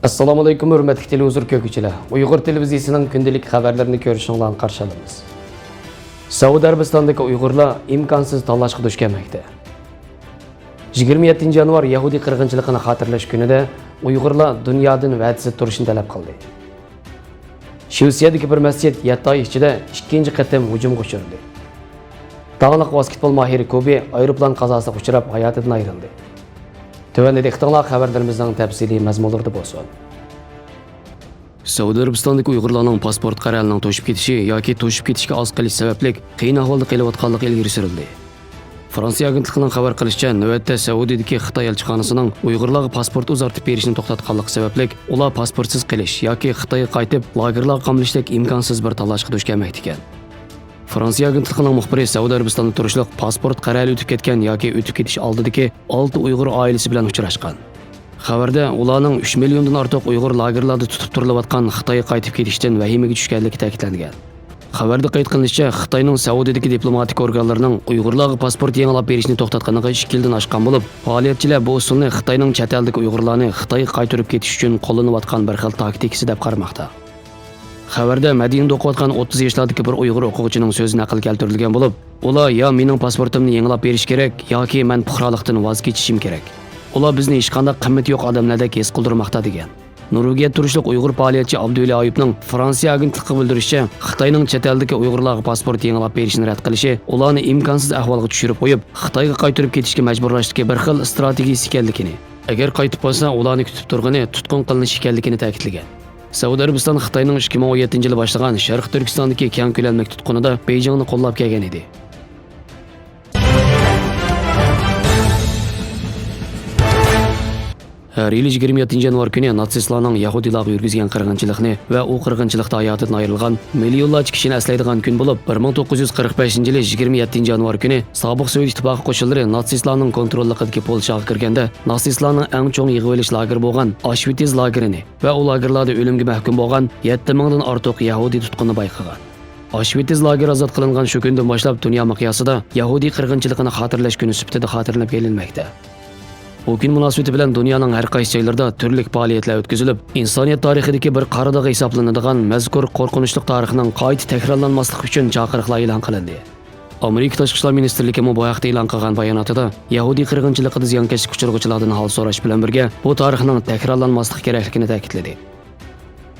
Assalomu alaykum hurmatli televizor ko'ruvchilar. Uyg'ur televiziyasining kundalik xabarlarini ko'rishinglarni qarshi olamiz. Saudiya Arabistonidagi Uyg'urlar imkonsiz tanlashga duch kelmoqda. 27 yanvar Yahudi qirg'inchiligini xotirlash kunida Uyg'urlar dunyodan va'dasiz turishni talab qildi. Shvetsiyadagi bir masjid 7 oy ichida ikkinchi qatim hujumga uchradi. Tog'liq basketbol mahiri Kobe aeroplan qazosiga uchrab hayotidan ayrildi. Tövəndəki ixtilaf xəbərlərimizdən təfsili məzmunlarda bolsun. Saudiya Arabistonidagi Uyg'urlarning pasport qarorining to'shib ketishi yoki to'shib ketishga oz qilish sababli qiyin ahvolda qolayotganligi ilgari surildi. Fransiya agentligining xabar qilishicha, navbatda Saudiyadagi Xitoy elchixonasining Uyg'urlarga pasport uzartib berishni to'xtatganligi sababli ular pasportsiz qilish yoki Xitoyga qaytib lagerlarga qamlashlik imkonsiz bir talashga duch kelmoqda ekan. Fransiya agentligining muxbiri Saudiya Arabistonida turishliq pasport qarori o'tib ketgan yoki o'tib ketish oldidagi 6 Uyg'ur oilasi bilan uchrashgan. Xabarda ularning 3 milliondan ortiq Uyg'ur lagerlarda tutib turilayotgan Xitoyga qaytib ketishdan vahimaga tushganligi ta'kidlangan. Xabarda qayd qilinishicha, Xitoyning Saudiyadagi diplomatik organlarining Uyg'urlarga pasport yangilab berishni to'xtatganiga 2 yildan oshgan bo'lib, faoliyatchilar bu usulni Xitoyning chet eldagi Uyg'urlarni Xitoyga qaytarib ketish uchun qo'llanayotgan bir xil taktikasi deb qaramoqda. Xabarda Madinada o'qiyotgan 30 yoshlardagi bir Uyg'ur o'quvchining so'zi naql keltirilgan bo'lib, ular yo mening pasportimni yangilab berish kerak yoki men fuqarolikdan voz kechishim kerak. Ular bizni hech qanday qimmati yo'q odamlardek his qildirmoqda degan. Norvegiya turishliq Uyg'ur faoliyatchi Abdulla Ayubning Fransiya agentligiga bildirishicha, Xitoyning chet eldagi Uyg'urlarga pasport yangilab berishni rad qilishi ularni imkonsiz ahvolga tushirib qo'yib, Xitoyga qaytarib ketishga majburlashdagi bir xil strategiyasi ekanligini, agar qaytib qolsa, ularni kutib turgani tutqun qilinish ekanligini ta'kidlagan. Saudiya Arabiston Xitoyning 2017 yili boshlagan Sharq Turkistondagi keng ko'lamli tutqunida Beijingni qo'llab kelgan edi. Har yil 27 yanvar kuni natsistlarning Yahudilarga yurgizgan qirg'inchilikni va u qirg'inchilikda hayotidan ayrilgan millionlarcha kishini eslaydigan kun bo'lib, 1945 yili 27 yanvar kuni sobiq Sovet ittifoqi qo'shinlari natsistlarning kontrolligidagi Polshaga kirganda natsistlarning eng cho'ng yig'ib olish lageri bo'lgan Auschwitz lagerini va u lagerlarda o'limga mahkum bo'lgan 7000 dan ortiq Yahudi tutqunni bayqagan. Auschwitz lageri ozod qilingan shu kundan boshlab dunyo miqyosida Yahudi qirg'inchiligini xotirlash kuni sifatida xotirlanib kelinmoqda. Bu kun munosabati bilan dunyoning har qaysi joylarida turli faoliyatlar o'tkazilib, insoniyat tarixidagi bir qaradoq hisoblanadigan mazkur qo'rqinchli tarixning qayta takrorlanmasligi uchun chaqiriqlar e'lon qilindi. Amerika Tashqi ishlar ministrligi bu haqda e'lon qilgan bayonotida Yahudi qirg'inchiligida ziyonkashlik uchirg'uvchilardan hol so'rash bilan birga bu tarixning takrorlanmasligi kerakligini ta'kidladi.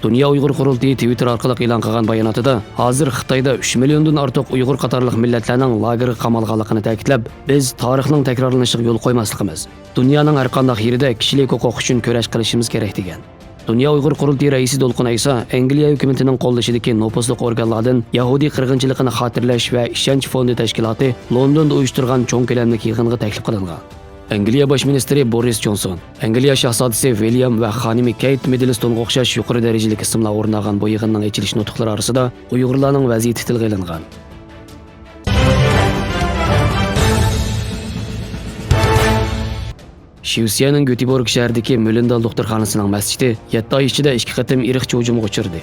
Dunyo Uyg'ur qurultiyi Twitter orqali e'lon qilgan bayonotida hozir Xitoyda 3 milliondan ortiq Uyg'ur qatorliq millatlarning lagerga qamalganligini ta'kidlab, biz tarixning takrorlanishiga yo'l qo'ymasligimiz, dunyoning har qanday yerida kishilik huquq uchun kurash qilishimiz kerak degan. Dunyo Uyg'ur qurultiyi raisi Dolqun Aysa Angliya hukumatining qo'llashidagi nopozliq organlardan Yahudi qirg'inchiligini xotirlash va ishonch fondi tashkiloti Londonda uyushtirgan cho'ng ko'lamli yig'inga taklif qilingan. Angliya bosh ministri Boris Johnson, Angliya shahzodasi William va xonimi Kate Middletonga o'xshash yuqori darajali ismlar o'rnagan bu yig'inning ochilish nutqlari orasida Uyg'urlarning vaziyati tilga olingan. Shvesiyaning Göteborg shahridagi Mölndal doktorxonasining masjidi 7 oy ichida 2 qatim irqchi hujumga uchradi.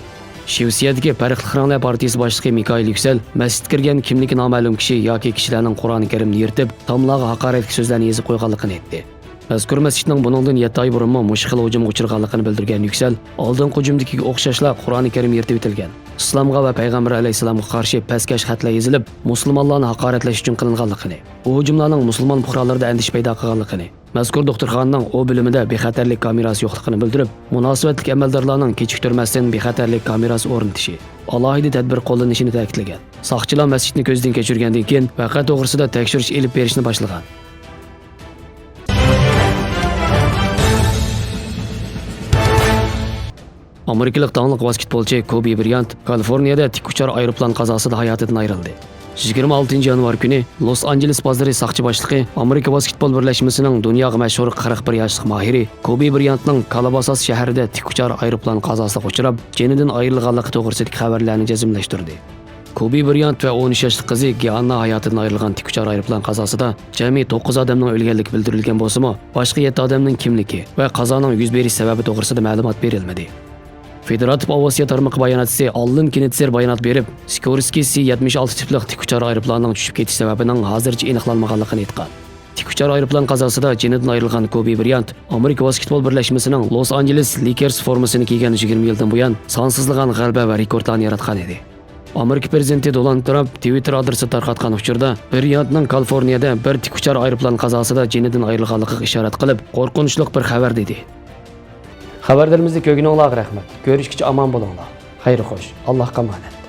Shvesiyadagi Farqli Xalqlar partiyasi boshlig'i Mikael Yüksel masjidga kirgan kimligi noma'lum kishi yoki kishilarning Qur'oni Karimni yirtib, tomlarga haqoratli so'zlarni yozib qo'yganligini aytdi. Mazkur masjidning buningdan 7 oy burun mushkil hujumga uchraganligini bildirgan Yüksel, oldingi hujumdagi o'xshashlar Qur'oni Karim yirtib etilgan, islomga va payg'ambar alayhisalomga qarshi pastkash xatlar yozilib, musulmonlarni haqoratlash uchun qilinganligini, bu hujumlarning musulmon fuqarolarda andish paydo qilganligini, mazkur doktorxonaning o bo'limida bexatarlik kamerasi yo'qligini bildirib, munosabatli amaldorlarning kechiktirmasdan bexatarlik kamerasi o'rnatishi, alohida tadbir qo'llanishini ta'kidlagan. Soqchilar masjidni ko'zdan kechirgandan keyin vaqa to'g'risida tekshirish elib berishni boshlagan. Amerikalik taniqli basketbolchi Kobe Bryant Kaliforniyada tik uchar aeroplan qazosida hayotidan ayrildi. 26 yanvar kuni Los Angeles bozori soqchi boshlig'i Amerika basketbol birlashmasining dunyoga mashhur 41 yoshli mahiri Kobe Bryantning Calabasas shahrida tik uchar aeroplan qazosiga uchrab, jonidan ayrilganligi to'g'risidagi xabarlarni jazmlashtirdi. Kobe Bryant va 13 yoshli qizi Gianna hayotidan ayrilgan tik uchar aeroplan qazosida jami 9 odamning o'lganligi bildirilgan bo'lsa-mu, boshqa 7 odamning kimligi va qazoning yuz berish sababi to'g'risida ma'lumot berilmadi. Federativ Aviasiya tarmoqi bayonotchisi Allen Knitzer bayonot berib, Sikorsky C-76 tipli tik uchar aeroplanining tushib ketish sababining hozircha aniqlanmaganligini aytgan. Tik uchar aeroplan qazosida jinidan ayrilgan Kobe Bryant Amerika basketbol birlashmasining Los Angeles Lakers formasini kiygan 20 yildan buyon sonsizlagan g'alaba va rekordlarni yaratgan edi. Amerika prezidenti Donald Trump Twitter adresi tarqatgan uchurda Bryantning Kaliforniyada bir tik uchar aeroplan qazosida jinidan ayrilganligiga ishorat qilib, qo'rqinchli bir xabar dedi. Xabarlarimizni ko'rganingizga rahmat. Ko'rishguncha omon bo'linglar. Xayr xo'sh. Allohga omonat.